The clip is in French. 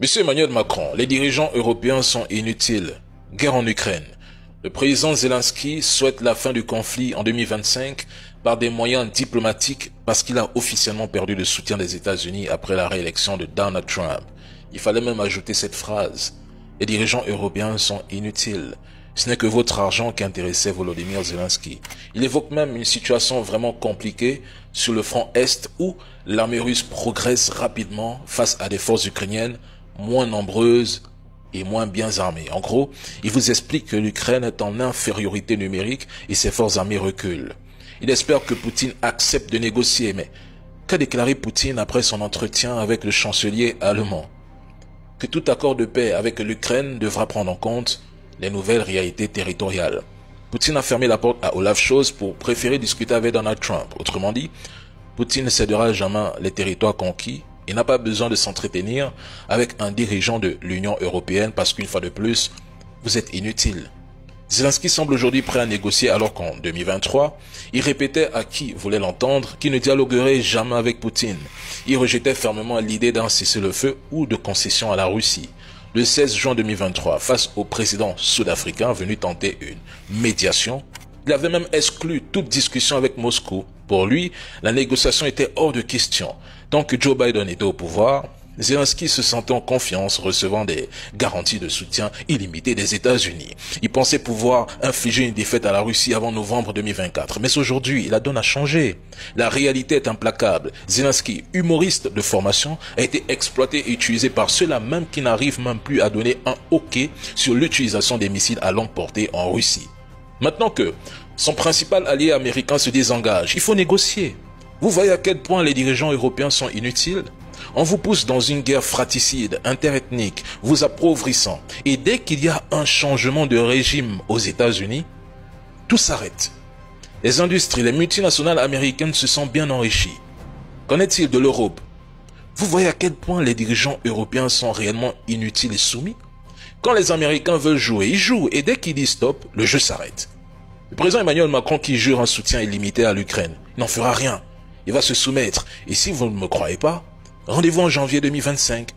Monsieur Emmanuel Macron, les dirigeants européens sont inutiles. Guerre en Ukraine. Le président Zelensky souhaite la fin du conflit en 2025 par des moyens diplomatiques parce qu'il a officiellement perdu le soutien des États-Unis après la réélection de Donald Trump. Il fallait même ajouter cette phrase. Les dirigeants européens sont inutiles. Ce n'est que votre argent qui intéressait Volodymyr Zelensky. Il évoque même une situation vraiment compliquée sur le front Est où l'armée russe progresse rapidement face à des forces ukrainiennes moins nombreuses et moins bien armées. En gros, il vous explique que l'Ukraine est en infériorité numérique et ses forces armées reculent. Il espère que Poutine accepte de négocier, mais qu'a déclaré Poutine après son entretien avec le chancelier allemand? Que tout accord de paix avec l'Ukraine devra prendre en compte les nouvelles réalités territoriales. Poutine a fermé la porte à Olaf Scholz pour préférer discuter avec Donald Trump. Autrement dit, Poutine ne cédera jamais les territoires conquis et n'a pas besoin de s'entretenir avec un dirigeant de l'Union européenne parce qu'une fois de plus, vous êtes inutile. Zelensky semble aujourd'hui prêt à négocier alors qu'en 2023, il répétait à qui voulait l'entendre qu'il ne dialoguerait jamais avec Poutine. Il rejetait fermement l'idée d'un cessez-le-feu ou de concession à la Russie. Le 16 juin 2023, face au président sud-africain venu tenter une médiation, il avait même exclu toute discussion avec Moscou. Pour lui, la négociation était hors de question. Tant que Joe Biden était au pouvoir, Zelensky se sentait en confiance, recevant des garanties de soutien illimité des États-Unis. Il pensait pouvoir infliger une défaite à la Russie avant novembre 2024. Mais aujourd'hui, la donne a changé. La réalité est implacable. Zelensky, humoriste de formation, a été exploité et utilisé par ceux-là même qui n'arrivent même plus à donner un OK sur l'utilisation des missiles à longue portée en Russie. Maintenant que son principal allié américain se désengage, il faut négocier. Vous voyez à quel point les dirigeants européens sont inutiles? On vous pousse dans une guerre fratricide, interethnique, vous appauvrissant. Et dès qu'il y a un changement de régime aux États-Unis, tout s'arrête. Les industries, les multinationales américaines se sont bien enrichies. Qu'en est-il de l'Europe? Vous voyez à quel point les dirigeants européens sont réellement inutiles et soumis? Quand les Américains veulent jouer, ils jouent. Et dès qu'ils disent stop, le jeu s'arrête. Le président Emmanuel Macron qui jure un soutien illimité à l'Ukraine n'en fera rien. Il va se soumettre. Et si vous ne me croyez pas, rendez-vous en janvier 2025.